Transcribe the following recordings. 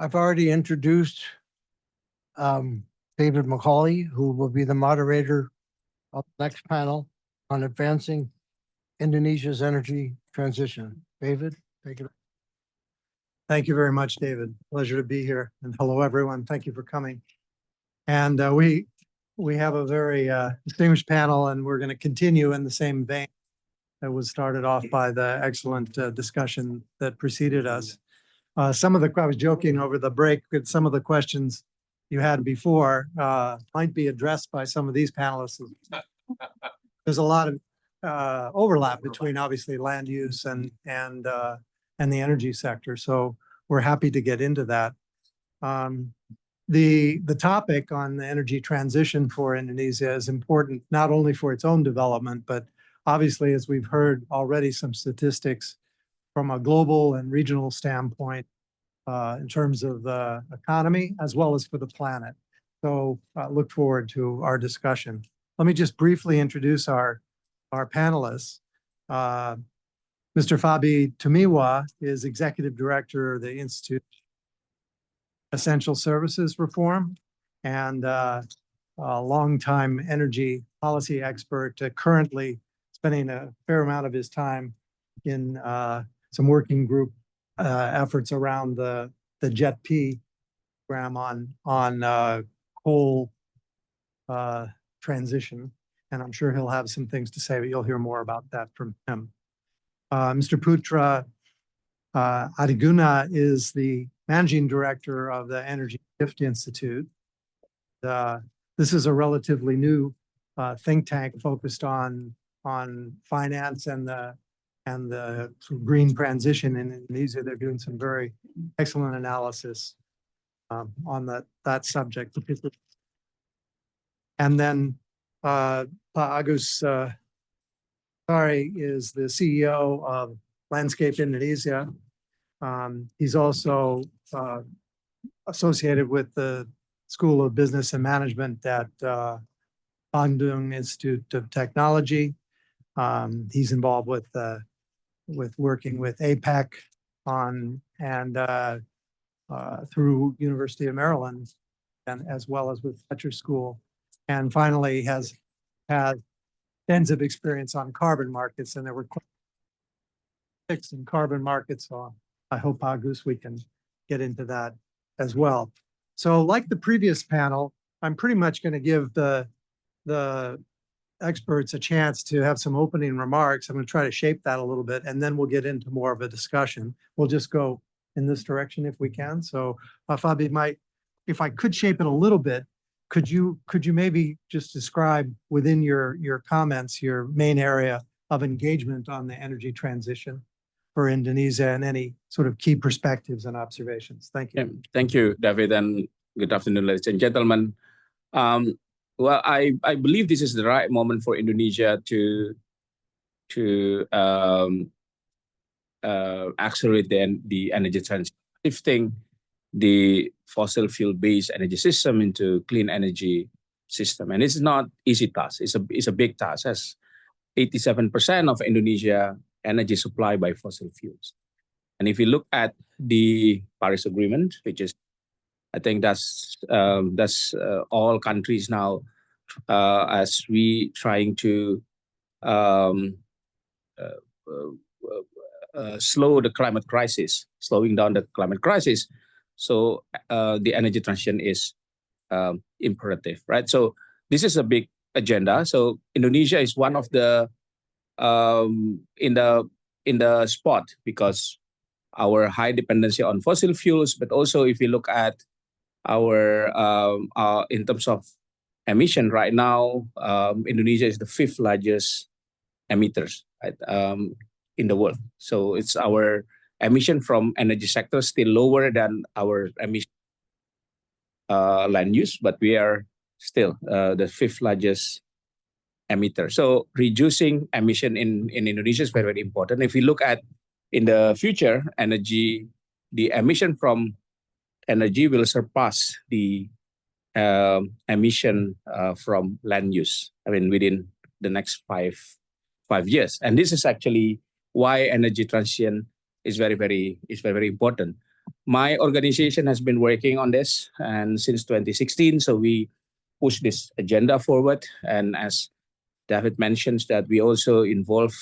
I've already introduced David McCauley, who will be the moderator of the next panel on advancing Indonesia's energy transition. David, take it. Thank you very much, David. Pleasure to be here. And hello, everyone. Thank you for coming. And we have a very distinguished panel, and we're going to continue in the same vein that was started off by the excellent discussion that preceded us. I was joking over the break that some of the questions you had before might be addressed by some of these panelists. There's a lot of overlap between obviously land use and the energy sector. So we're happy to get into that. The topic on the energy transition for Indonesia is important not only for its own development, but obviously, as we've heard already, some statistics from a global and regional standpoint in terms of the economy as well as for the planet. So look forward to our discussion. Let me just briefly introduce our panelists. Mr. Fabby Tumiwa is Executive Director of the Institute Essential Services Reform and a longtime energy policy expert, currently spending a fair amount of his time in some working group efforts around the JET-P program on coal transition. And I'm sure he'll have some things to say, but you'll hear more about that from him. Mr. Putra Adhiguna is the Managing Director of the Energy Shift Institute. This is a relatively new think tank focused on finance and the green transition in Indonesia. They're doing some very excellent analysis on that subject. And then Agus Sari is the CEO of Landscape Indonesia. He's also associated with the School of Business and Management at Bandung Institute of Technology. He's involved with working with APEC through University of Maryland, and as well as with Fletcher School. And finally, has had extensive experience on carbon markets, and there were six in carbon markets. So I hope, Agus, we can get into that as well. So like the previous panel, I'm pretty much going to give the experts a chance to have some opening remarks. I'm going to try to shape that a little bit, and then we'll get into more of a discussion. We'll just go in this direction if we can. So Fabby, if I could shape it a little bit, could you maybe just describe within your comments your main area of engagement on the energy transition for Indonesia and any sort of key perspectives and observations? Thank you. Yeah, thank you, David, and good afternoon, ladies and gentlemen. Well, I believe this is the right moment for Indonesia to accelerate the energy transition, shifting the fossil fuel-based energy system into clean energy system. And it's not easy task. It's a big task, as 87% of Indonesia energy supplied by fossil fuels. And if you look at the Paris Agreement, which is, I think that's all countries now, as we trying to slow the climate crisis, slowing down the climate crisis. So the energy transition is imperative, right? So this is a big agenda. So Indonesia is one of the in the spot because our high dependency on fossil fuels, but also if you look at our in terms of emission right now, Indonesia is the 5th largest emitters, right, in the world. So it's our emission from energy sector still lower than our emission land use, but we are still the 5th largest emitter. So reducing emission in Indonesia is very, very important. If we look at in the future, energy, the emission from energy will surpass the emission from land use, I mean, within the next five years. And this is actually why energy transition is very, very important. my organization has been working on this and since 2016. So we push this agenda forward. And as David mentions, that we also involved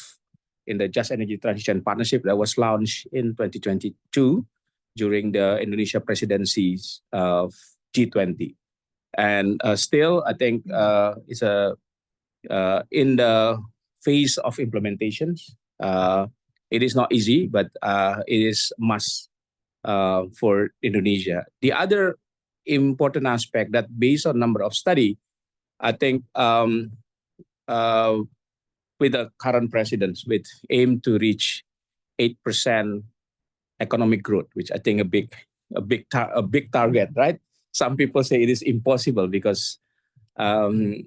in the Just Energy Transition Partnership that was launched in 2022 during the Indonesia presidencies of G20. And still, I think it's in the phase of implementations. It is not easy, but it is must for Indonesia. The other important aspect that based on number of study, I think with the current presidents, with aim to reach 8% economic growth, which I think a big target, right? Some people say it is impossible because the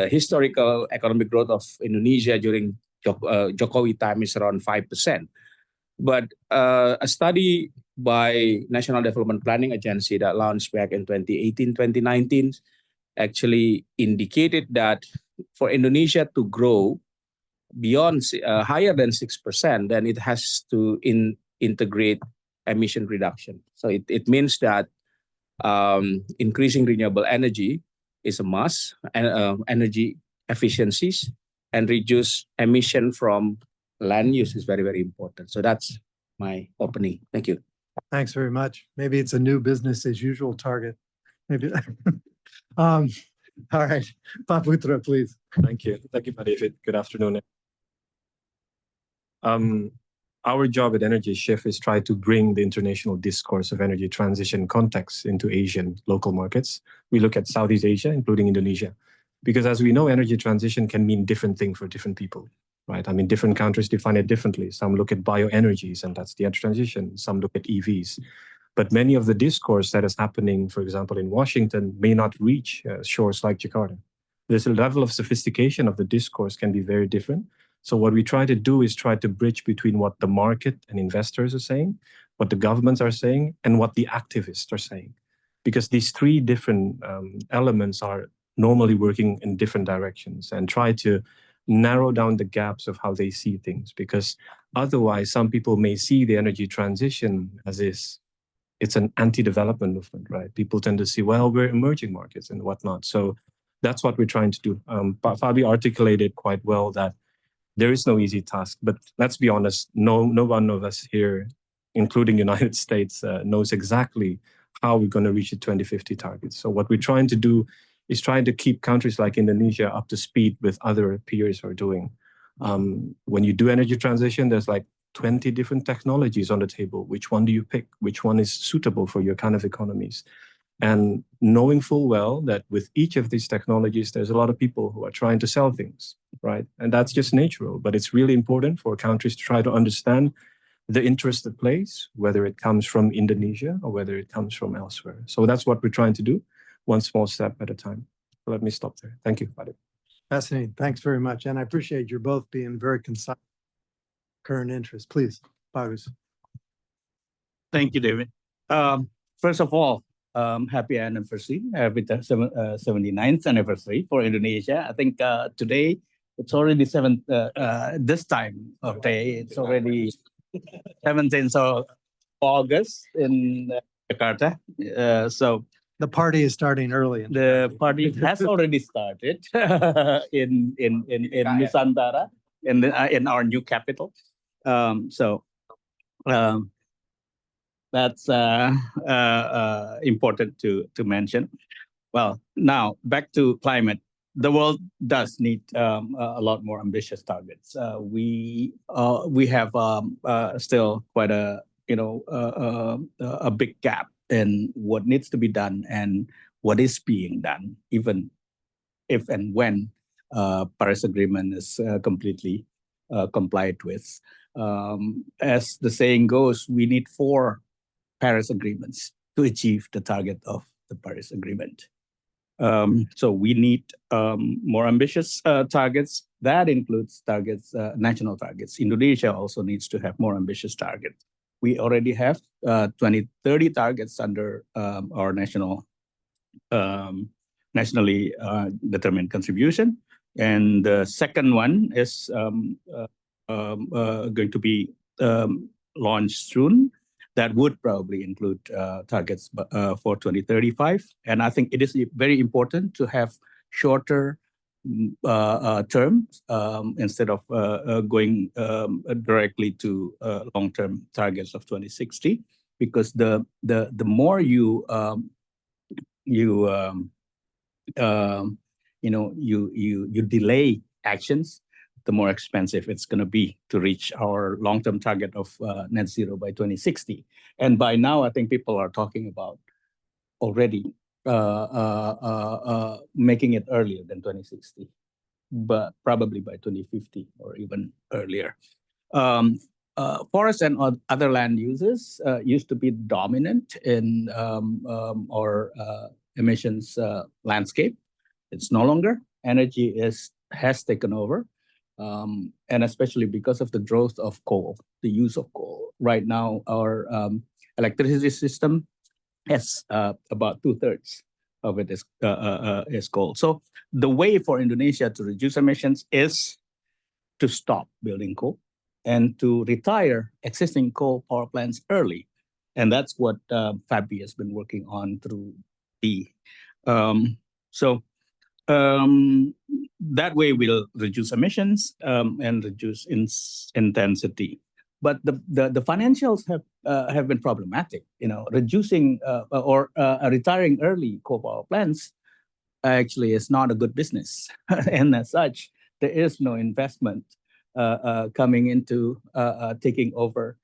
historical economic growth of Indonesia during Jokowi time is around 5%. But a study by National Development Planning Agency that launched back in 2018, 2019 actually indicated that for Indonesia to grow beyond higher than 6%, then it has to integrate emission reduction. So it means that increasing renewable energy is a must, and energy efficiencies and reduce emission from land use is very, very important. So that's my opening. Thank you. Thanks very much. Maybe it's a new business as usual target. Maybe. All right, Pak Putra, please. Thank you. Thank you, Pak David. Good afternoon. Our job at Energy Shift is try to bring the international discourse of energy transition context into Asian local markets. We look at Southeast Asia, including Indonesia, because as we know, energy transition can mean different things for different people, right? I mean, different countries define it differently. Some look at bioenergies, and that's the energy transition. Some look at EVs. But many of the discourse that is happening, for example, in Washington, may not reach shores like Jakarta. There's a level of sophistication of the discourse can be very different. So what we try to do is try to bridge between what the market and investors are saying, what the governments are saying, and what the activists are saying. Because these three different elements are normally working in different directions, and try to narrow down the gaps of how they see things. Because otherwise, some people may see the energy transition as is. It's an anti-development movement, right? People tend to see, well, we're emerging markets and whatnot. So that's what we're trying to do. Fabby articulated quite well that there is no easy task, but let's be honest, no one of us here, including United States, knows exactly how we're going to reach the 2050 targets. So what we're trying to do is trying to keep countries like Indonesia up to speed with other peers are doing. When you do energy transition, there's like 20 different technologies on the table. Which one do you pick? Which one is suitable for your kind of economies? And knowing full well that with each of these technologies, there's a lot of people who are trying to sell things, right? And that's just natural, but it's really important for countries to try to understand the interest at place, whether it comes from Indonesia or whether it comes from elsewhere. So that's what we're trying to do, one small step at a time. So let me stop there. Thank you, Fabby. Fascinating. Thanks very much. And I appreciate you both being very concise. Current interest, please, Agus. Thank you, David. First of all, happy anniversary, happy 79th anniversary for Indonesia. I think today it's already this time of day, it's already 17th of August in Jakarta. So the party is starting early. The party has already started in Nusantara, in our new capital. That's important to mention. Well, now back to climate. The world does need a lot more ambitious targets. We have still quite a big gap in what needs to be done and what is being done, even if and when Paris Agreement is completely complied with. As the saying goes, we need 4 Paris agreements to achieve the target of the Paris Agreement. So we need more ambitious targets. That includes targets, national targets. Indonesia also needs to have more ambitious targets. We already have 2030 targets under our nationally determined contribution. And the second one is going to be launched soon. that would probably include targets for 2035. And I think it is very important to have shorter terms instead of going directly to long-term targets of 2060, because the more you delay actions, the more expensive it's going to be to reach our long-term target of net zero by 2060. And by now, I think people are talking about already making it earlier than 2060, but probably by 2050 or even earlier. Forest and other land uses used to be dominant in our emissions landscape. It's no longer. Energy has taken over. And especially because of the growth of coal, the use of coal. Right now, our electricity system has about 2/3 of it is coal. So the way for Indonesia to reduce emissions is to stop building coal and to retire existing coal power plants early. And that's what Fabby has been working on through D. That way we'll reduce emissions and reduce intensity. But the financials have been problematic. Reducing or retiring early coal power plants actually is not a good business, and as such, there is no investment coming into taking over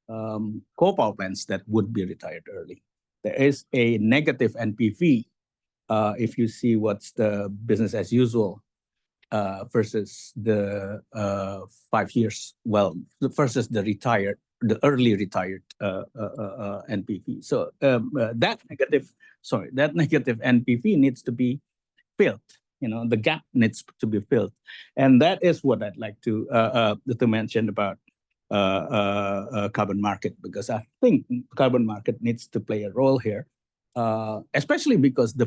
coal power plants that would be retired early. There is a negative NPV if you see what's the business as usual versus the 5 years, versus the early retired NPV. So that negative NPV needs to be filled. The gap needs to be filled, and that is what I'd like to mention about carbon market, because I think carbon market needs to play a role here, especially because the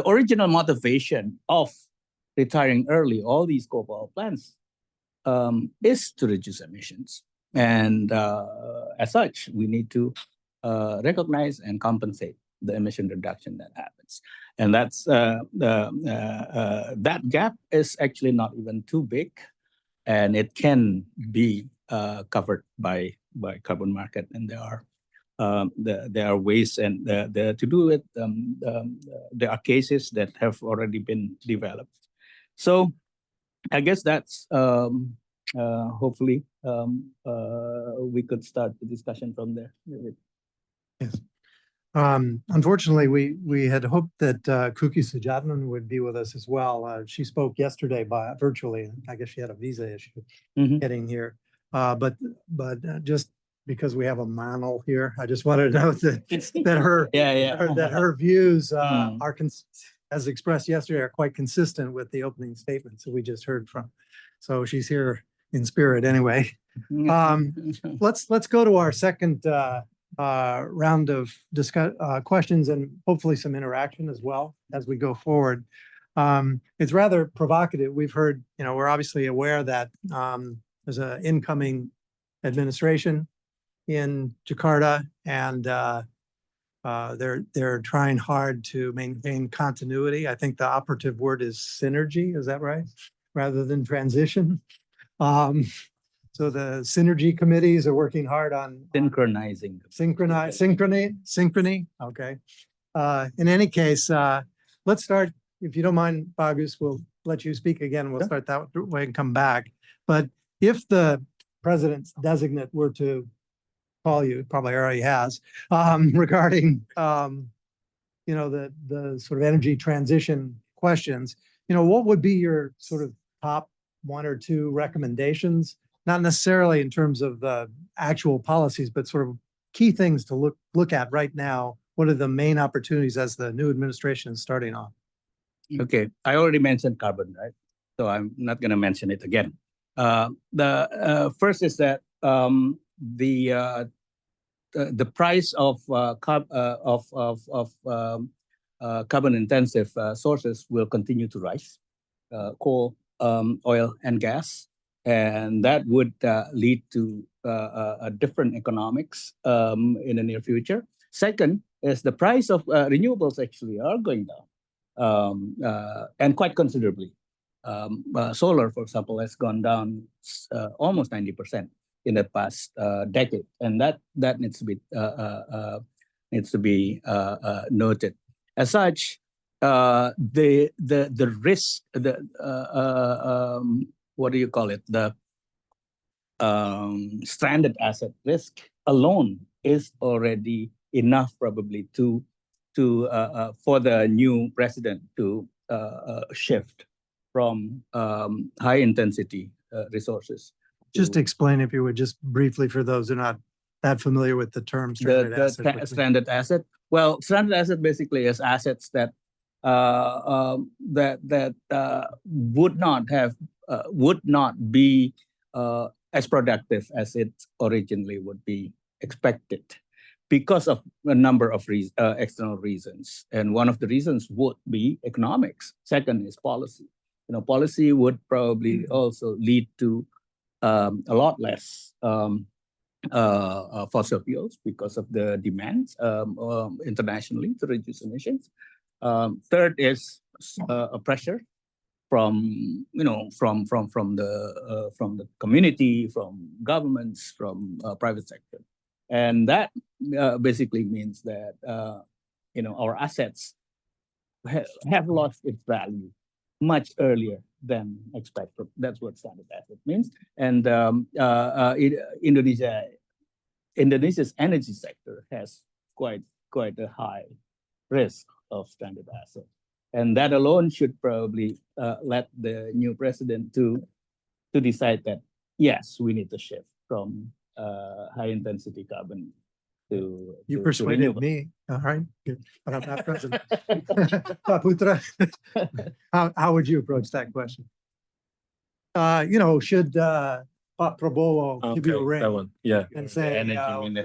original motivation of retiring early all these coal power plants is to reduce emissions, and as such, we need to recognize and compensate the emission reduction that happens, and that's that gap is actually not even too big, and it can be covered by carbon market, and there are ways and to do it. There are cases that have already been developed. So I guess that's hopefully we could start the discussion from there. Yes. Unfortunately, we had hoped that Kuki Sujatman would be with us as well. She spoke yesterday virtually. I guess she had a visa issue getting here. But just because we have a Manal here, I just wanted to note that her views are, as expressed yesterday, are quite consistent with the opening statements that we just heard from. So she's here in spirit anyway. Let's go to our second round of questions and hopefully some interaction as well as we go forward. It's rather provocative. We've heard, we're obviously aware that there's an incoming administration in Jakarta, and they're trying hard to maintain continuity. I think the operative word is synergy. Is that right? Rather than transition. So the synergy committees are working hard on synchronizing. Synchrony. Okay. In any case, let's start. If you don't mind, Agus, we'll let you speak again. We'll start that way and come back. But if the president's designate were to call you, probably already has, regarding the sort of energy transition questions, what would be your sort of top 1 or 2 recommendations? Not necessarily in terms of the actual policies, but sort of key things to look at right now. What are the main opportunities as the new administration is starting off? Okay, I already mentioned carbon, right? So I'm not going to mention it again. The first is that the price of carbon-intensive sources will continue to rise, coal, oil, and gas, and that would lead to different economics in the near future. Second is the price of renewables actually are going down and quite considerably. Solar, for example, has gone down almost 90% in the past decade, and that needs to be noted. As such, the risk, what do you call it? The stranded asset risk alone is already enough, probably, for the new president to shift from high intensity resources. Just explain, if you would, just briefly for those who are not that familiar with the term stranded asset. Stranded asset. Well, stranded asset basically is assets that would not be as productive as it originally would be expected, because of a number of external reasons. And one of the reasons would be economics. Second is policy. Policy would probably also lead to a lot less fossil fuels because of the demands internationally to reduce emissions. Third is a pressure from the community, from governments, from private sector, and that basically means that our assets have lost its value much earlier than expected. That's what stranded asset means. And Indonesia's energy sector has quite a high risk of stranded asset, and that alone should probably let the new president to decide that yes, we need to shift from high intensity carbon to persuaded me. All right, good. But I'm not president. Putra, how would you approach that question? Should Pak Prabowo give you a ring? That one, yeah. And say,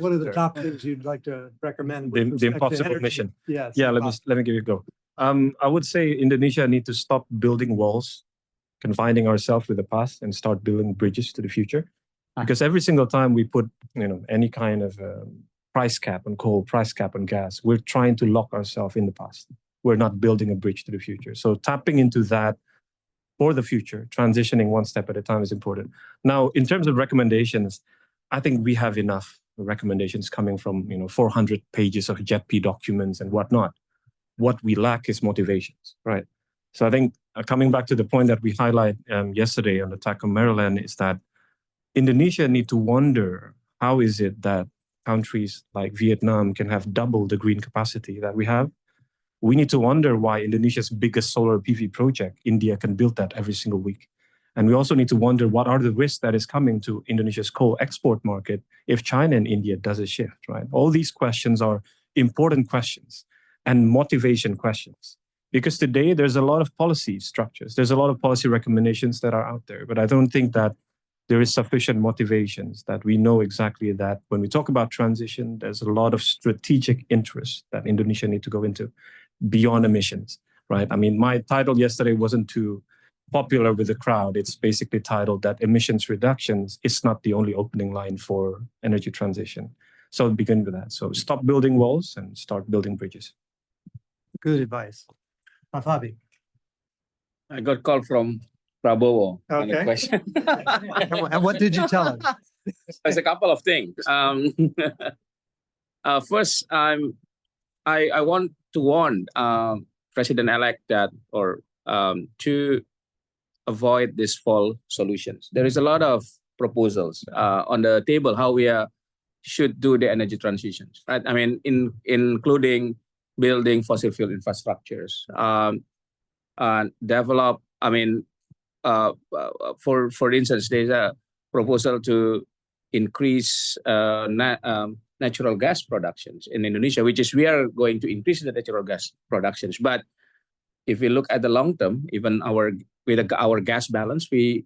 what are the top things you'd like to recommend? with The respect to impossible energy? mission. Yes. Yeah, let me give it a go. I would say Indonesia need to stop building walls, confining ourselves with the past, and start building bridges to the future. Because every single time we put any kind of price cap on coal, price cap on gas, we're trying to lock ourselves in the past. We're not building a bridge to the future. So tapping into that for the future, transitioning one step at a time is important. Now, in terms of recommendations, I think we have enough recommendations coming from 400 pages of JETP documents and whatnot. What we lack is motivations, right? So I think coming back to the point that we highlight yesterday on the TAC on Maryland is that Indonesia need to wonder, how is it that countries like Vietnam can have double the green capacity that we have? We need to wonder why Indonesia's biggest solar PV project, India, can build that every single week. And we also need to wonder what are the risks that is coming to Indonesia's coal export market if China and India does a shift, right? All these questions are important questions and motivation questions. Because today there's a lot of policy structures, there's a lot of policy recommendations that are out there, but I don't think that there is sufficient motivations that we know exactly that when we talk about transition, there's a lot of strategic interest that Indonesia need to go into beyond emissions, right? I mean, my title yesterday wasn't too popular with the crowd. It's basically titled that emissions reductions is not the only opening line for energy transition. So begin with that. So stop building walls and start building bridges. Good advice. Fabby. I got call from Prabowo on the Okay. question. And what did you tell him? There's a couple of things. First, I want to warn President-elect that to avoid these false solutions. There is a lot of proposals on the table how we should do the energy transitions, right? I mean, including building fossil fuel infrastructures, develop. I mean, for instance, there's a proposal to increase natural gas productions in Indonesia, which is we are going to increase the natural gas productions. But if we look at the long term, even with our gas balance, we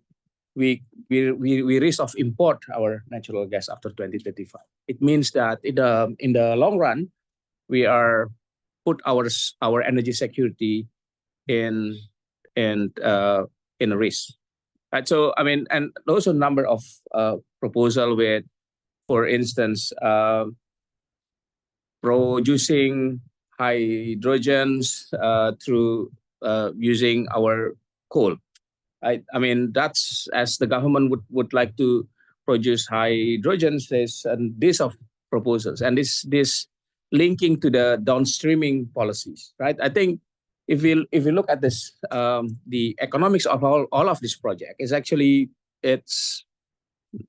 risk of import our natural gas after 2035. It means that in the long run, we are put our energy security in a risk. Right. So I mean, and also a number of proposal with for instance, producing hydrogens through using our coal. I mean, that's as the government would like to produce hydrogens. There's this of proposals, and this linking to the downstreaming policies, right? I think if we look at this, the economics of all of this project is actually it's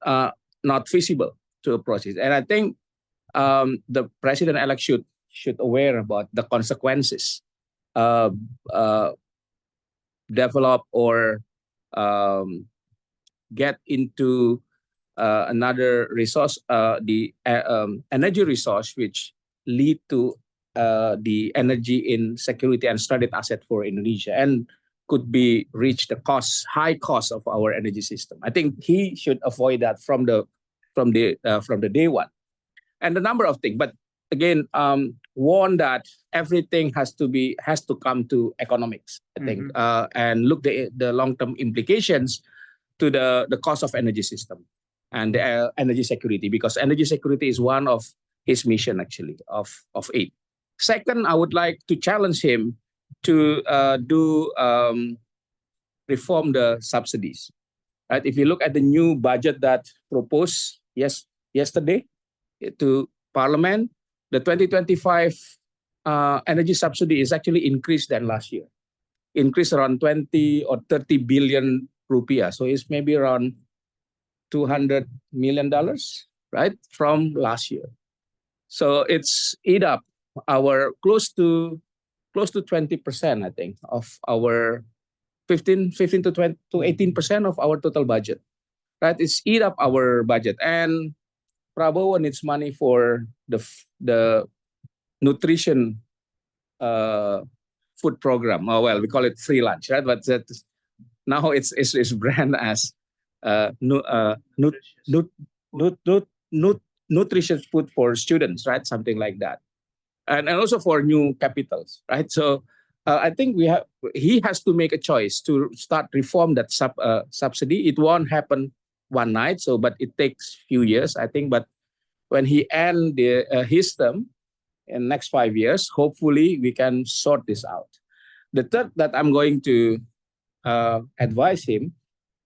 not feasible to approach it, and I think the president-elect should aware about the consequences. Develop or get into another resource, the energy resource, which lead to the energy insecurity and stranded asset for Indonesia, and could be reach the high cost of our energy system. I think he should avoid that from the day one, and a number of things. But again, warn that everything has to come to economics. I think, and look the long-term implications to the cost of energy system and the energy security, because energy security is one of his mission actually of 8. Second, I would like to challenge him to reform the subsidies. Right? If you look at the new budget that proposed yesterday to Parliament, the 2025 energy subsidy is actually increased than last year. Increased around 20 or 30 billion rupiah. So it's maybe around $200 million, right, from last year. So it's eat up our close to 20%, I think, of our 15 to 18% of our total budget. Right? It's eat up our budget. And Prabowo needs money for the nutrition food program. Oh, well, we call it free lunch, right? But now it's brand as nutritious food for students, right? Something like that, and also for new capitals, right? So I think he has to make a choice to start reform that subsidy. It won't happen one night, but it takes few years, I think. But when he ends his term in next 5 years, hopefully we can sort this out. The third that I'm going to advise him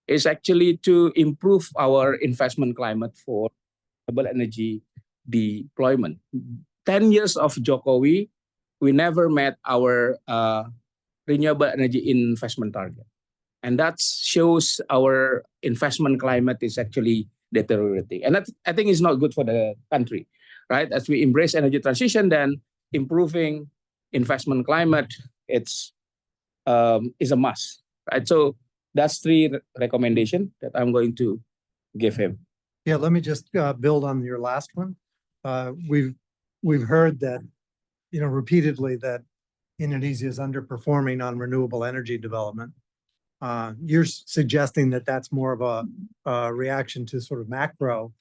is actually to improve our investment climate for renewable energy deployment. 10 years of Jokowi, we never met our renewable energy investment target. And that shows our investment climate is actually deteriorating. And that, I think, is not good for the country, right? As we embrace energy transition, then improving investment climate, is a must, right? So that's 3 recommendations that I'm going to give him. Yeah, let me just build on your last one. We've heard that, repeatedly that Indonesia is underperforming on renewable energy development. You're suggesting that that's more of a reaction to sort of macro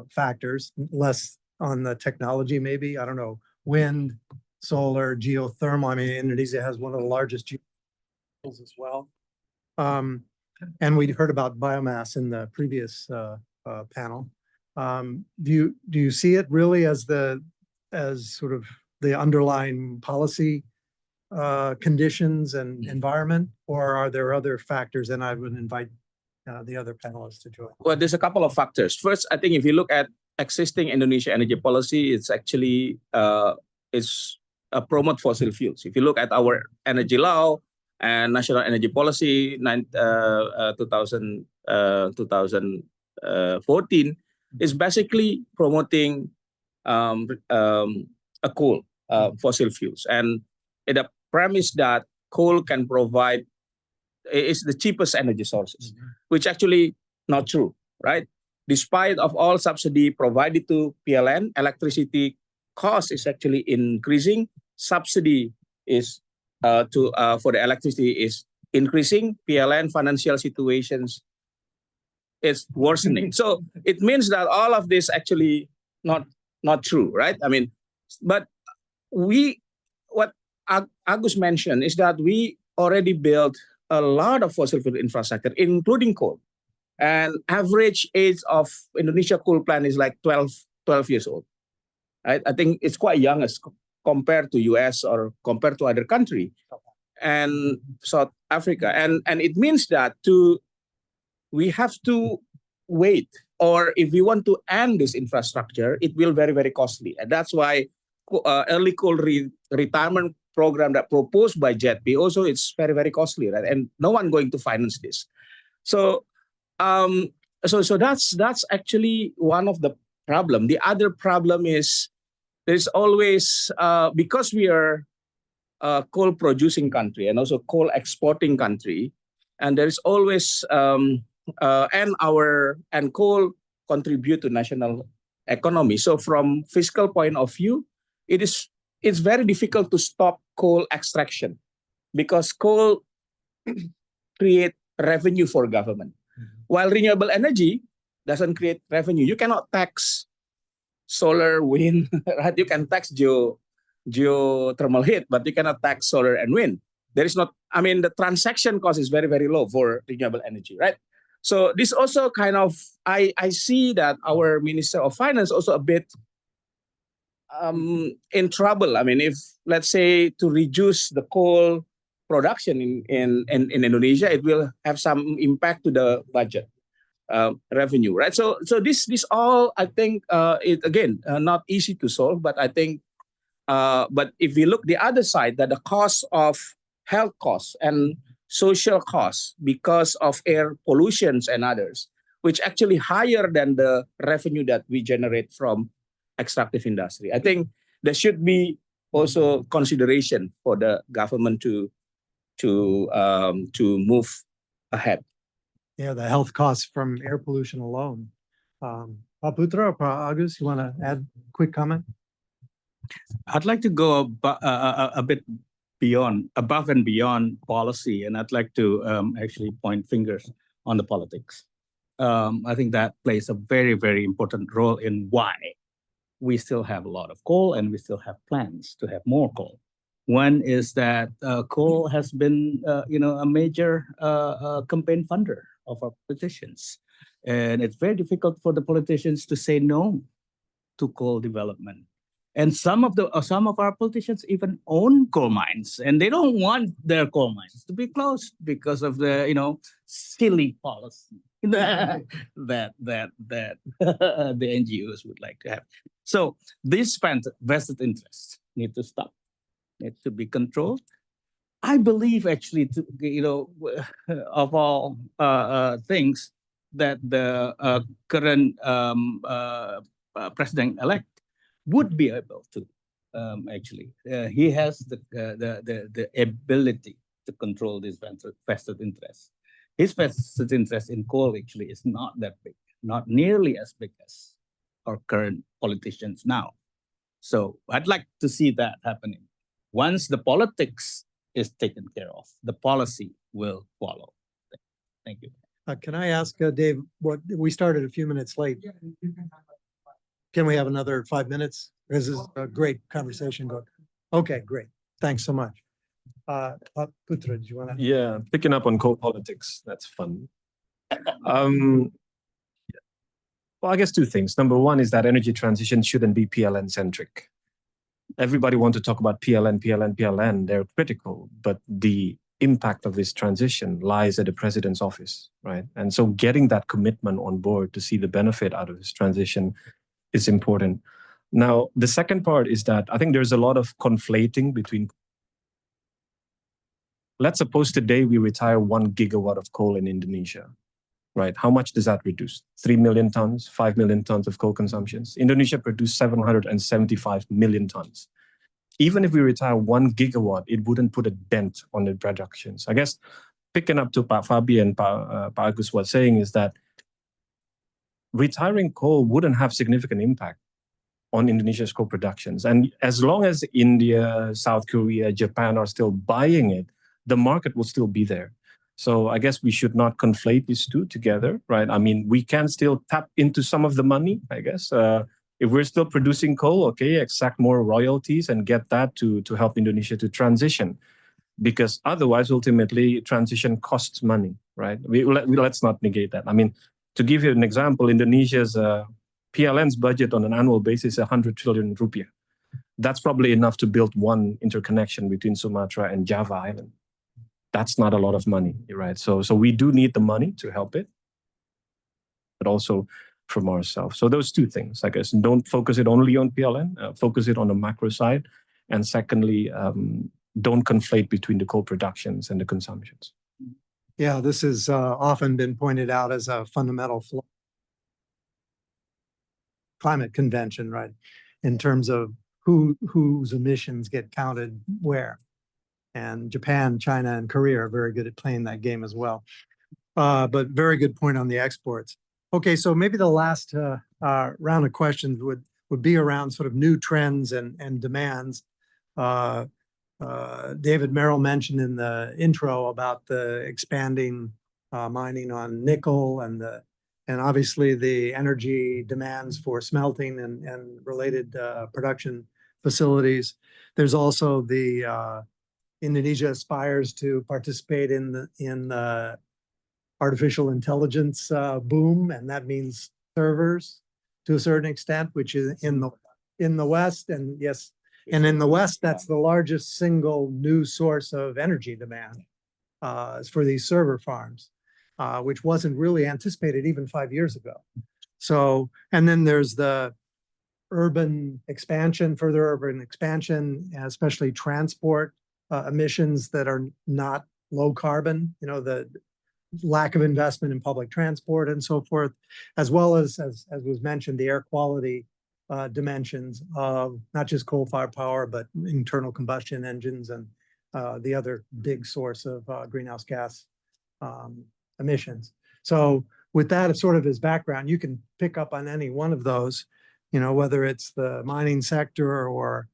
factors, less on the technology, maybe. I don't know, wind, solar, geothermal. I mean, Indonesia has one of the largest geothermals as well. And we heard about biomass in the previous panel. Do you see it really as sort of the underlying policy conditions and environment, or are there other factors? And I would invite the other panelists to join. Well, there's a couple of factors. First, I think if you look at existing Indonesia energy policy, it's actually promote fossil fuels. If you look at our energy law and national energy policy 2014, is basically promoting coal, fossil fuels, and the premise that coal can provide is the cheapest energy sources, which actually not true, right? Despite of all subsidy provided to PLN, electricity cost is actually increasing. Subsidy is for the electricity is increasing. PLN financial situations is worsening. So it means that all of this actually not true, right? I mean, but what Agus mentioned is that we already built a lot of fossil fuel infrastructure, including coal. And average age of Indonesia coal plant is like 12 years old. Right? I think it's quite young as compared to US or compared to other country and South Africa. And it means that we have to wait, or if we want to end this infrastructure, it will very, very costly. And that's why early coal retirement program that proposed by JETP also it's very, very costly, right? And no one going to finance this. So so that's actually one of the problem. The other problem is there's always because we are a coal producing country and also coal exporting country, and there's always and coal contribute to national economy. So from fiscal point of view, it's very difficult to stop coal extraction because coal create revenue for government. While renewable energy doesn't create revenue. You cannot tax solar, wind, right? You can tax geothermal heat, but you cannot tax solar and wind. There is not, I mean, the transaction cost is very, very low for renewable energy, right? So this also kind of, I see that our Minister of Finance also a bit in trouble. I mean, if let's say to reduce the coal production in Indonesia, it will have some impact to the budget revenue, right? So this all, I think, it again not easy to solve, but I think, but if we look the other side, that the cost of health costs and social costs because of air pollutions and others, which actually higher than the revenue that we generate from extractive industry. I think there should be also consideration for the government to move ahead. Yeah, the health costs from air pollution alone. Putra or Agus, you want to add a quick comment? I'd like to go a bit above and beyond policy, and I'd like to actually point fingers on the politics. I think that plays a very, very important role in why we still have a lot of coal and we still have plans to have more coal. One is that coal has been, a major campaign funder of our politicians, and it's very difficult for the politicians to say no to coal development. And some of our politicians even own coal mines, and they don't want their coal mines to be closed because of the silly policy that the NGOs would like to have. So these vested interests need to stop. It should be controlled. I believe actually, of all things, that the current president-elect would be able to he has the ability to control these vested interests. His vested interest in coal actually is not that big, not nearly as big as our current politicians now. So I'd like to see that happening. Once the politics is taken care of, the policy will follow. Thank you. Can I ask Dave, what we started a few minutes late? Can we have another 5 minutes? This is a great conversation going. Okay, great. Thanks so much. Putra, do you want to? Yeah, picking up on coal politics. That's fun. Well, I guess two things. Number one is that energy transition shouldn't be PLN centric. Everybody wants to talk about PLN. They're critical, but the impact of this transition lies at the president's office, right? And so getting that commitment on board to see the benefit out of this transition is important. Now, the second part is that I think there's a lot of conflating between. Let's suppose today we retire 1 gigawatt of coal in Indonesia, right? How much does that reduce? 3 million tons, 5 million tons of coal consumptions. Indonesia produced 775 million tons. Even if we retire 1 gigawatt, it wouldn't put a dent on the productions. I guess picking up to Pak Fabby and Pak Agus was saying is that retiring coal wouldn't have significant impact on Indonesia's coal productions. And as long as India, South Korea, Japan are still buying it, the market will still be there. So I guess we should not conflate these two together, right? I mean, we can still tap into some of the money, I guess. If we're still producing coal, okay, exact more royalties and get that to help Indonesia to transition. Because otherwise, ultimately, transition costs money, right? Let's not negate that. I mean, to give you an example, Indonesia's PLN's budget on an annual basis is 100 trillion rupiah. That's probably enough to build one interconnection between Sumatra and Java Island. That's not a lot of money, right? So we do need the money to help it, but also from ourselves. So those two things, I guess, don't focus it only on PLN, focus it on the macro side. And secondly, don't conflate between the coal productions and the consumptions. Yeah, this has often been pointed out as a fundamental flaw. Climate convention, right? In terms of whose emissions get counted where. And Japan, China, and Korea are very good at playing that game as well. But very good point on the exports. Okay, so maybe the last round of questions would be around sort of new trends and demands. David Merrill mentioned in the intro about the expanding mining on nickel and obviously the energy demands for smelting and related production facilities. There's also the Indonesia aspires to participate in the artificial intelligence boom, and that means servers to a certain extent, which is in the West, and yes. And in the West, that's the largest single new source of energy demand for these server farms, which wasn't really anticipated even 5 years ago. So, and then there's the urban expansion, further urban expansion, especially transport emissions that are not low carbon, you know, the lack of investment in public transport and so forth, as well as was mentioned, the air quality dimensions of not just coal-fired power, but internal combustion engines and the other big source of greenhouse gas emissions. So with that as sort of his background, you can pick up on any one of those, you know, whether it's the mining sector or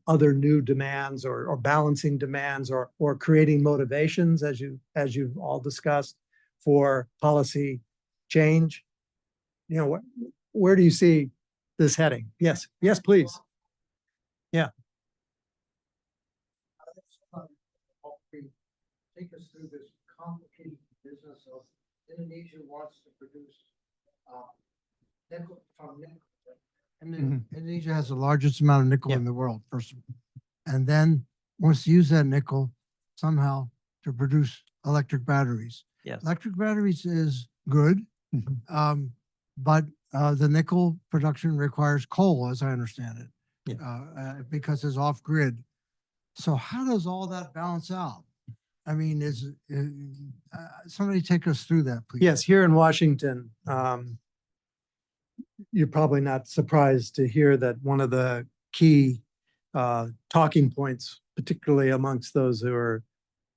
other new demands or balancing demands or creating motivations, as you've all discussed, for policy change. You know, where do you see this heading? Yes, please. Yeah. Take us through this complicated business of Indonesia wants to produce nickel from nickel. And Indonesia has the largest amount of nickel in the world, first of all. And then wants to use that nickel somehow to produce electric batteries. Yes. Electric batteries is good, but the nickel production requires coal, as I understand it, because it's off grid. So how does all that balance out? I mean, somebody take us through that, please. Yes, here in Washington, you're probably not surprised to hear that one of the key talking points, particularly amongst those who are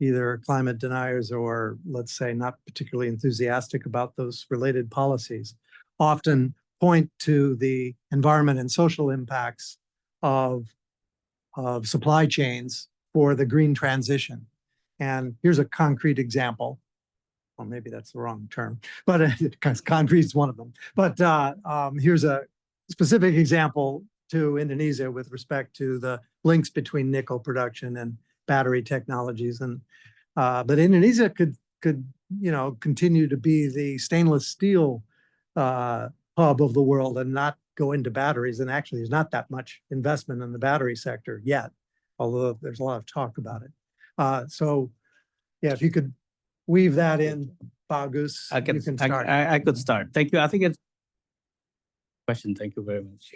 either climate deniers or, let's say, not particularly enthusiastic about those related policies, often point to the environment and social impacts of supply chains for the green transition. And here's a concrete example. Well, maybe that's the wrong term, but because concrete is one of them. But here's a specific example to Indonesia with respect to the links between nickel production and battery technologies. And but Indonesia could continue to be the stainless steel hub of the world and not go into batteries. And actually, there's not that much investment in the battery sector yet, although there's a lot of talk about it. So, yeah, if you could weave that in, Agus, you can start. I could start. Thank you. I think it's question. Thank you very much.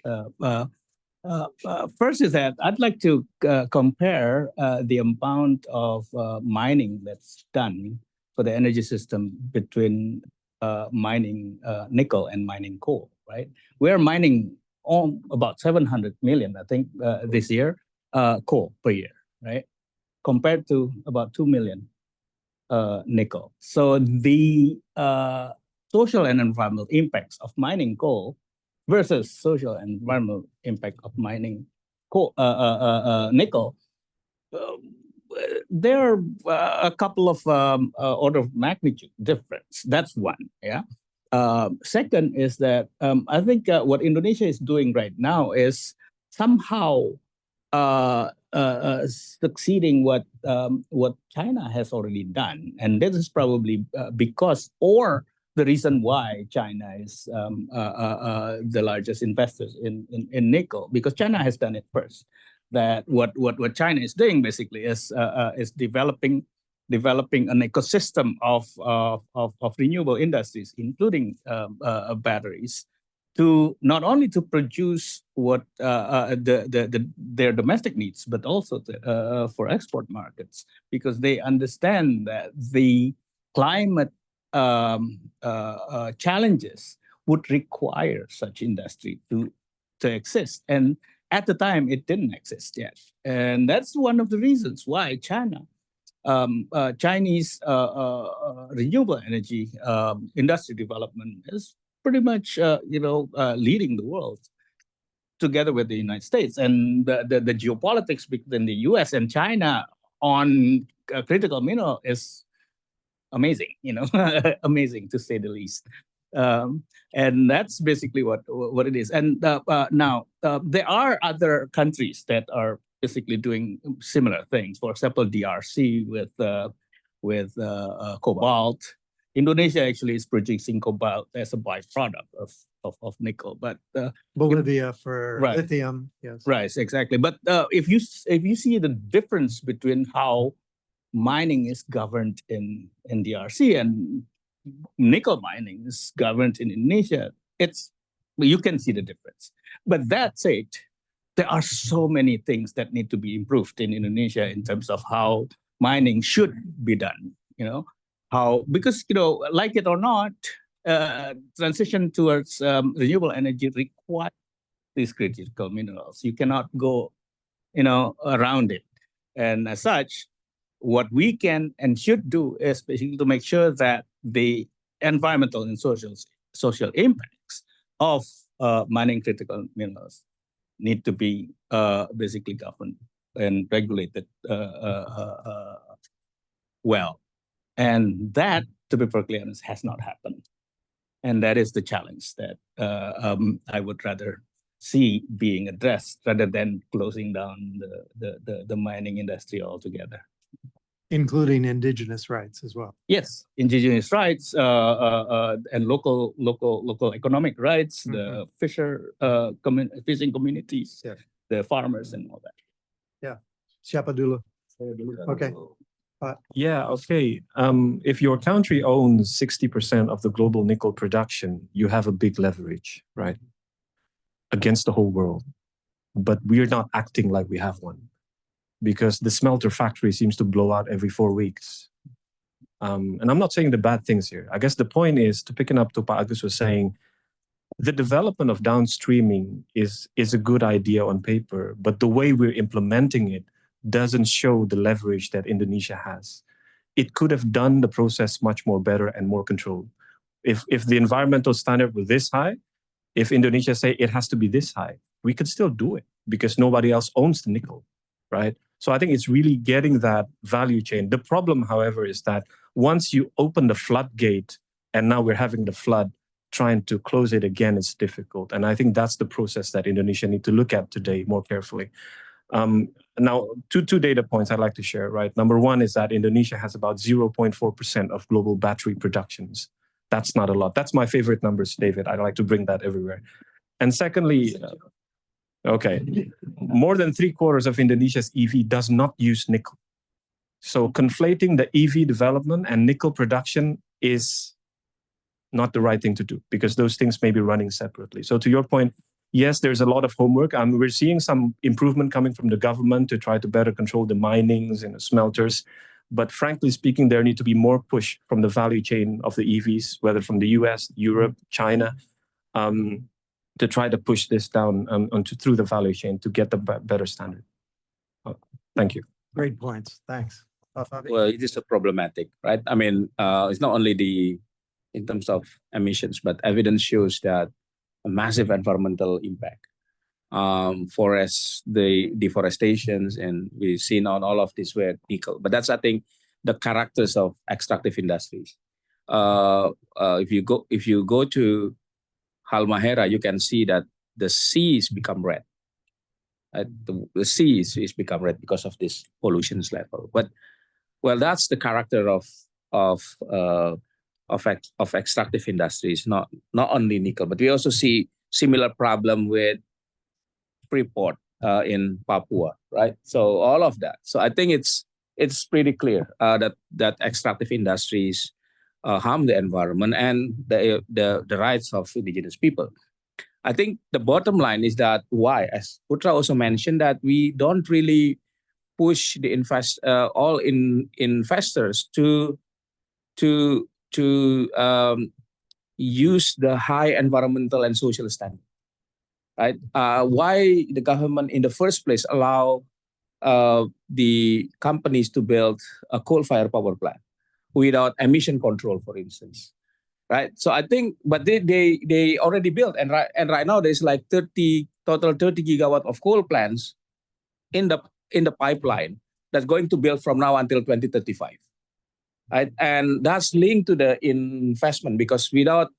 First is that I'd like to compare the amount of mining that's done for the energy system between mining nickel and mining coal, right? We're mining about 700 million, I think, this year, coal per year, right? Compared to about 2 million nickel. So the social and environmental impacts of mining coal versus social and environmental impact of mining coal, nickel, there are a couple of order of magnitude difference. That's one, yeah. Second is that I think what Indonesia is doing right now is somehow succeeding what China has already done, and this is probably because or the reason why China is the largest investors in nickel, because China has done it first. That what China is doing basically is developing an ecosystem of renewable industries, including batteries, to not only to produce what their domestic needs, but also for export markets, because they understand that the climate challenges would require such industry to exist. And at the time, it didn't exist yet, and that's one of the reasons why Chinese renewable energy industry development is pretty much leading the world together with the United States. And the geopolitics between the US and China on critical mineral is amazing, amazing to say the least. And that's basically what it is. And now there are other countries that are basically doing similar things. For example, DRC with cobalt. Indonesia actually is producing cobalt as a byproduct of nickel, but Bolivia for right. lithium. Yes. Right, exactly. But if you see the difference between how mining is governed in DRC and nickel mining is governed in Indonesia, you can see the difference. But that said, there are so many things that need to be improved in Indonesia in terms of how mining should be done. Because like it or not, transition towards renewable energy requires these critical minerals. You cannot go around it. And as such, what we can and should do is basically to make sure that the environmental and social impacts of mining critical minerals need to be basically governed and regulated well. And that, to be perfectly honest, has not happened. And that is the challenge that I would rather see being addressed rather than closing down the mining industry altogether. Including indigenous rights as well. Yes, indigenous rights and local economic rights, the fishing communities, Yeah. the farmers and all that. Yeah. Siapa dulu? Okay. Yeah, okay. If your country owns 60% of the global nickel production, you have a big leverage, right? Against the whole world. But we're not acting like we have one, because the smelter factory seems to blow out every 4 weeks. And I'm not saying the bad things here. I guess the point is, to picking up to what Agus was saying, the development of downstreaming is a good idea on paper, but the way we're implementing it doesn't show the leverage that Indonesia has. It could have done the process much more better and more controlled. If the environmental standard were this high, if Indonesia say it has to be this high, we could still do it because nobody else owns the nickel, right? So I think it's really getting that value chain. The problem, however, is that once you open the floodgate and now we're having the flood, trying to close it again is difficult. And I think that's the process that Indonesia need to look at today more carefully. Now, two data points I'd like to share, right? Number one is that Indonesia has about 0.4% of global battery productions. That's not a lot. That's my favorite numbers, David. I like to bring that everywhere. And secondly, okay, more than 3/4 of Indonesia's EV does not use nickel. So conflating the EV development and nickel production is not the right thing to do, because those things may be running separately. So to your point, yes, there's a lot of homework. We're seeing some improvement coming from the government to try to better control the minings and the smelters. But frankly speaking, there need to be more push from the value chain of the EVs, whether from the US, Europe, China, to try to push this down through the value chain to get the better standard. Thank you. Great points. Thanks. Fabby? Well, it is a problematic, right? I mean, it's not only in terms of emissions, but evidence shows that a massive environmental impact. The deforestations, and we've seen on all of this with nickel. But that's, I think, the characters of extractive industries. If you go to Halmahera, you can see that the seas become red. The sea is become red because of this pollution level. But well, that's the character of extractive industries. Not only nickel, but we also see similar problem with Freeport in Papua, right? So all of that. So I think it's pretty clear that extractive industries harm the environment and the rights of indigenous people. I think the bottom line is that why, as Putra also mentioned, that we don't really push the investors to use the high environmental and social standard, right? Why the government in the first place allow the companies to build a coal-fired power plant without emission control, for instance, right? So I think, but they already built, and right now there's like 30 gigawatt of coal plants in the pipeline that's going to build from now until 2035, right? And that's linked to the investment, because without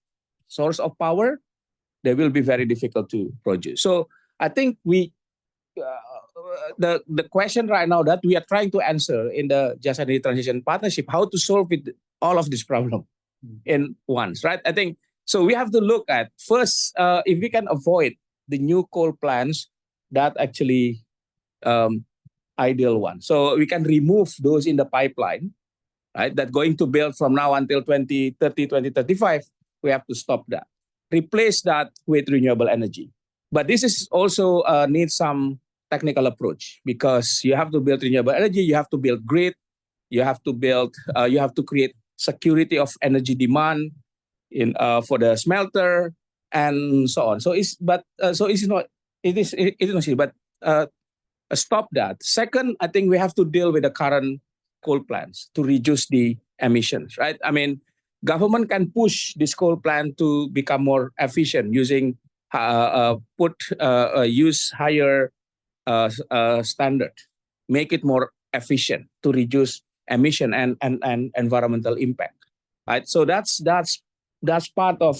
source of power, they will be very difficult to produce. So I think the question right now that we are trying to answer in the Just Energy Transition Partnership, how to solve all of this problem in once, right? I think so. We have to look at first if we can avoid the new coal plants, that actually ideal one. So we can remove those in the pipeline, right? That going to build from now until 2030, 2035. We have to stop that. Replace that with renewable energy. But this is also needs some technical approach, because you have to build renewable energy, you have to build grid, you have to create security of energy demand for the smelter and so on. So it's not easy, but stop that. Second, I think we have to deal with the current coal plants to reduce the emissions, right? I mean, government can push this coal plant to become more efficient using use higher standard, make it more efficient to reduce emission and environmental impact, right? So that's part of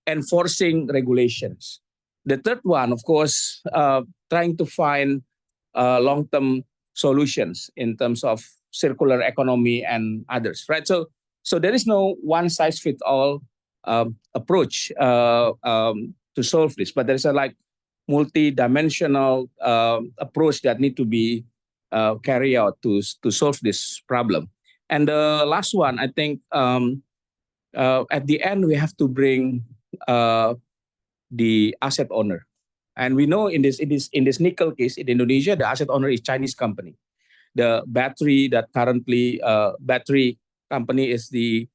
enforcing regulations. The third one, of course, trying to find long-term solutions in terms of circular economy and others, right? So there is no one-size-fits-all approach to solve this, but there is a multi-dimensional approach that need to be carried out to solve this problem. And the last one, I think, at the end we have to bring the asset owner, and we know in this nickel case in Indonesia, the asset owner is Chinese company. The battery company is the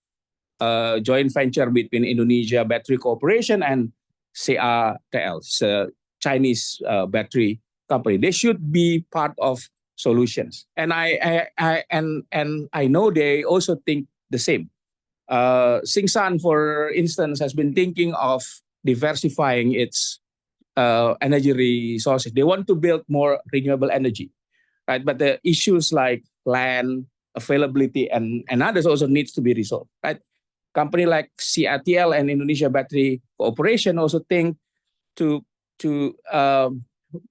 joint venture between Indonesia Battery Corporation and CATL, so Chinese battery company. They should be part of solutions, and I know they also think the same. Singsan, for instance, has been thinking of diversifying its energy resources. They want to build more renewable energy, right? But the issues like land availability and others also needs to be resolved, right? Company like CATL and Indonesia Battery Corporation also think to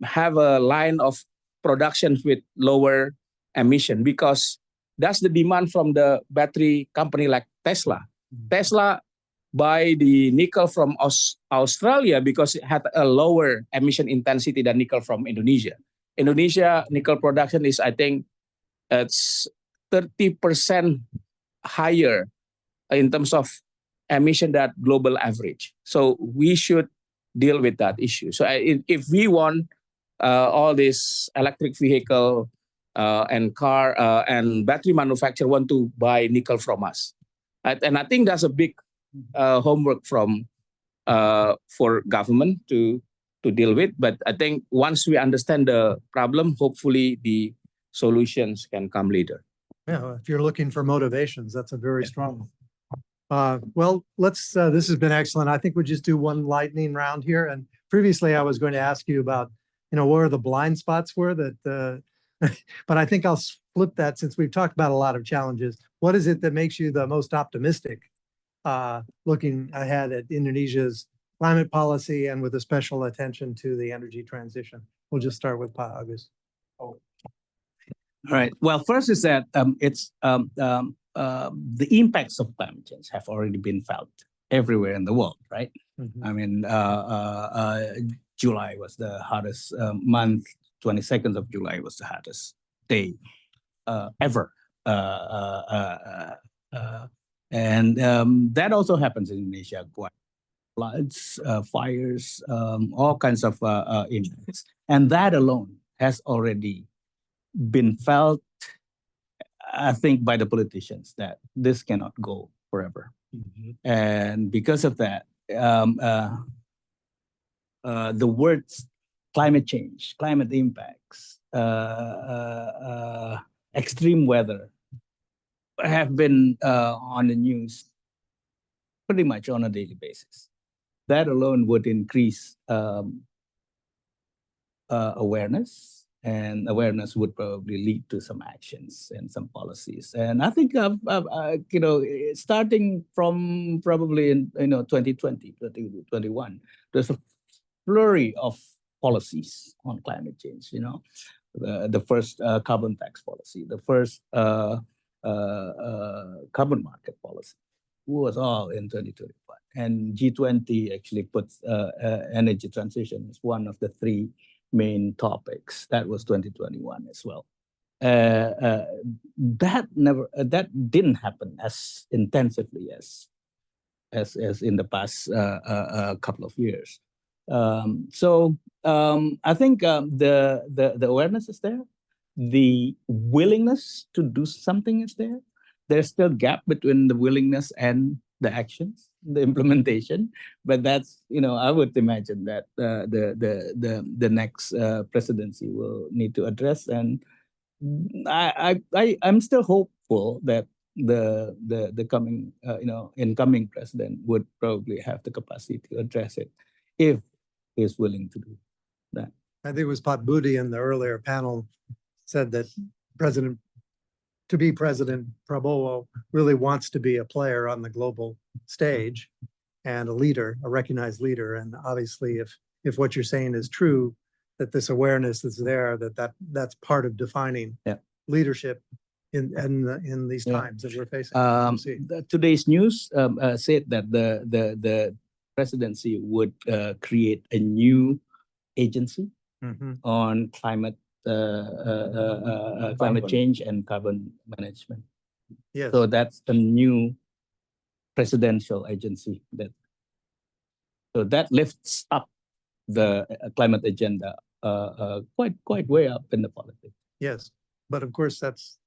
have a line of production with lower emission, because that's the demand from the battery company like Tesla. Tesla buy the nickel from Australia because it had a lower emission intensity than nickel from Indonesia. Indonesia nickel production is, I think, it's 30% higher in terms of emission than global average. So we should deal with that issue. So if we want all this electric vehicle and car and battery manufacturer want to buy nickel from us, and I think that's a big homework for government to deal with. But I think once we understand the problem, hopefully the solutions can come later. Yeah, if you're looking for motivations, that's a very strong one. Well, let's, this has been excellent. I think we'll just do one lightning round here. And previously I was going to ask you about, where the blind spots were that, but I think I'll flip that since we've talked about a lot of challenges. What is it that makes you the most optimistic looking ahead at Indonesia's climate policy and with a special attention to the energy transition? We'll just start with Pa Agus. All right. Well, first is that the impacts of climate change have already been felt everywhere in the world, right? Mhm. I mean, July was the hottest month. 22nd of July was the hottest day ever. And that also happens in Indonesia. Floods, fires, all kinds of impacts. And that alone has already been felt, I think, by the politicians that this cannot go forever. And because of that, the words climate change, climate impacts, extreme weather have been on the news pretty much on a daily basis. That alone would increase awareness, and awareness would probably lead to some actions and some policies. And I think, starting from probably in 2020, 2021, there's a flurry of policies on climate change. The first carbon tax policy, the first carbon market policy, was all in 2021. And G20 actually puts energy transition as one of the three main topics. That was 2021 as well. That didn't happen as intensively as in the past couple of years. So I think the awareness is there, the willingness to do something is there. There's still a gap between the willingness and the actions, the implementation. But that's, I would imagine that the next presidency will need to address. And I'm still hopeful that the coming incoming president would probably have the capacity to address it if he's willing to do that. I think it was Pat Budi in the earlier panel said that President Prabowo really wants to be a player on the global stage and a leader, a recognized leader. And obviously, if what you're saying is true, that this awareness is there, that's part of defining leadership in these times that we're facing. Today's news said that the presidency would create a new agency on climate change and carbon management. Yes. So that's a new presidential agency so that lifts up the climate agenda quite way up in the politics. Yes, but of course that's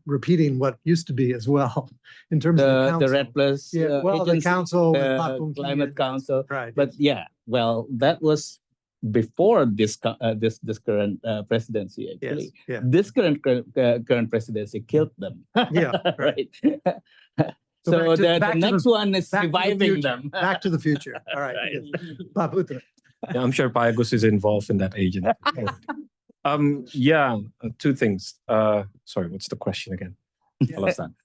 repeating what used to be as well in terms of the council. The REDD Plus the council, climate council, right? But that was before this current presidency. Actually, this current presidency killed them. Yeah, right. So the next one is reviving them. Back to the future. All right. Right. Pa Putra. Yeah, I'm sure Pa Agus is involved in that agency. Two things. Sorry, what's the question again?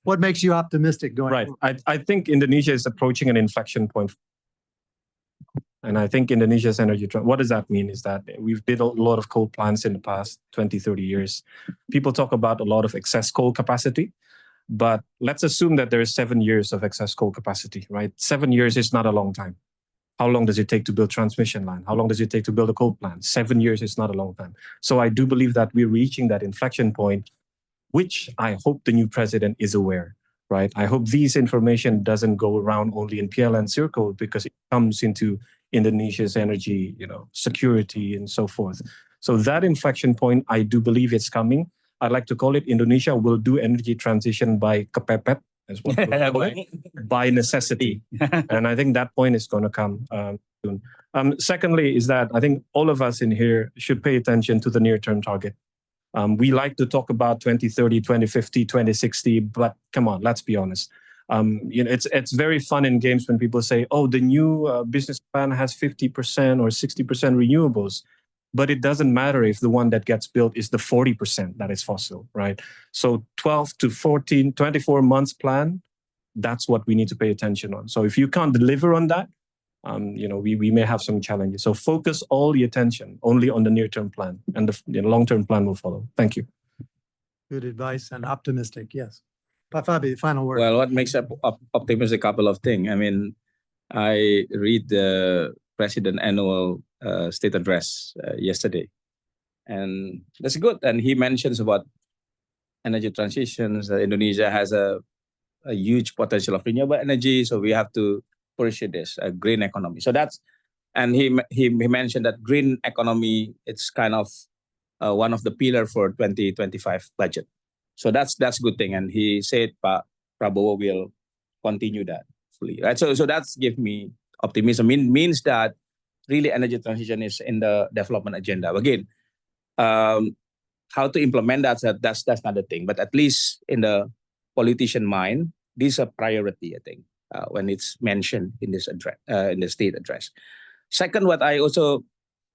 What makes you optimistic going right. forward? I think Indonesia is approaching an inflection point. And I think Indonesia's energy, what does that mean is that we've built a lot of coal plants in the past 20, 30 years. People talk about a lot of excess coal capacity, but let's assume that there is 7 years of excess coal capacity, right? 7 years is not a long time. How long does it take to build transmission line? How long does it take to build a coal plant? 7 years is not a long time. So I do believe that we're reaching that inflection point, which I hope the new president is aware, right? I hope this information doesn't go around only in PLN circle because it comes into Indonesia's energy, security and so forth. So that inflection point, I do believe it's coming. I like to call it Indonesia will do energy transition by kepepet, as what we call it, by necessity. And I think that point is going to come soon. Secondly, is that I think all of us in here should pay attention to the near-term target. We like to talk about 2030, 2050, 2060, but come on, let's be honest. It's very fun in games when people say, oh, the new business plan has 50% or 60% renewables. But it doesn't matter if the one that gets built is the 40% that is fossil, right? So 12 to 14, 24 months plan, that's what we need to pay attention on. So if you can't deliver on that, we may have some challenges. So focus all the attention only on the near-term plan, and the long-term plan will follow. Thank you. Good advice and optimistic, yes. Fabby, final word. Well, what makes up optimism? A couple of things. I mean, I read the president annual state address yesterday, and that's good. And he mentions about energy transitions. Indonesia has a huge potential of renewable energy, so we have to pursue this green economy. So that's, and he mentioned that green economy, it's kind of one of the pillar for 2025 budget. So that's a good thing. And he said Prabowo will continue that fully, right? So that's give me optimism. Means that really energy transition is in the development agenda. Again, how to implement that's another thing. But at least in the politician mind, this is a priority, I think, when it's mentioned in this address, in the state address. Second, what I also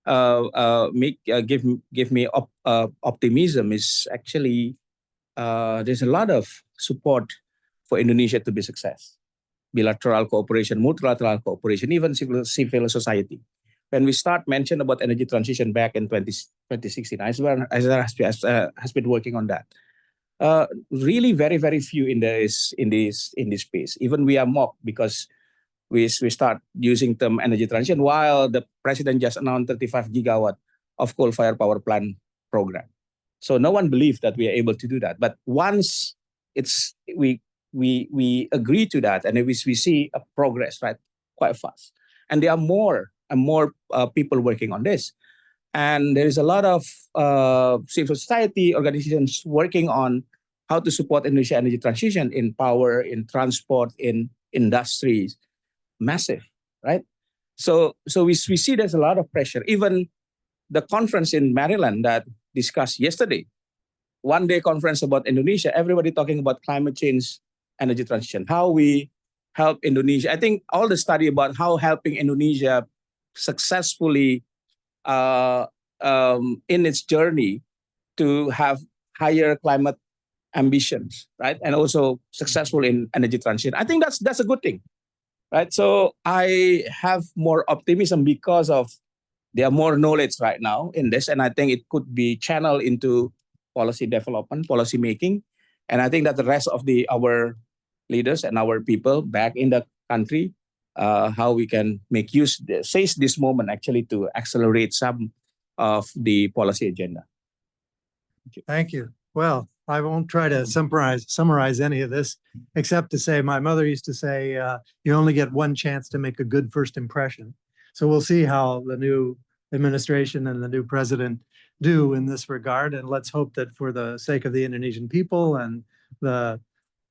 give me optimism is actually there's a lot of support for Indonesia to be success. Bilateral cooperation, multilateral cooperation, even civil society. When we start mention about energy transition back in 2016, IESR has been working on that. Really, very, very few in this space. Even we are mocked because we start using term energy transition while the president just announced 35 gigawatt of coal-fired power plant program. So no one believed that we are able to do that. But once we agree to that, and we see a progress, right, quite fast. And there are more and more people working on this. And there is a lot of civil society organizations working on how to support Indonesia energy transition in power, in transport, in industries. Massive, right? So we see there's a lot of pressure. Even the conference in Maryland that discussed yesterday, one-day conference about Indonesia, everybody talking about climate change, energy transition, how we help Indonesia. I think all the study about how helping Indonesia successfully in its journey to have higher climate ambitions, right? And also successful in energy transition. I think that's a good thing, right? So I have more optimism because of there are more knowledge right now in this, and I think it could be channeled into policy development, policy making, and I think that the rest of our leaders and our people back in the country, how we can make use, seize this moment actually to accelerate some of the policy agenda. Thank you. Well, I won't try to summarize any of this, except to say my mother used to say, you only get one chance to make a good first impression. So we'll see how the new administration and the new president do in this regard. And let's hope that for the sake of the Indonesian people and the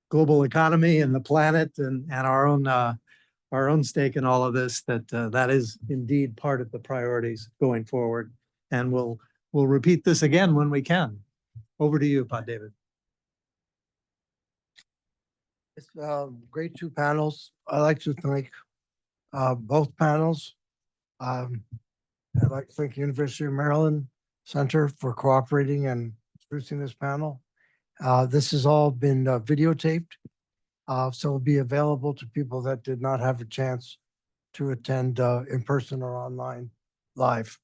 global economy and the planet and our own stake in all of this, that is indeed part of the priorities going forward. And we'll repeat this again when we can. Over to you, Pat David. It's great two panels. I'd like to thank both panels. I'd like to thank the University of Maryland Center for cooperating and producing this panel. This has all been videotaped, so it'll be available to people that did not have a chance to attend in person or online live.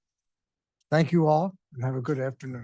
Thank you all and have a good afternoon.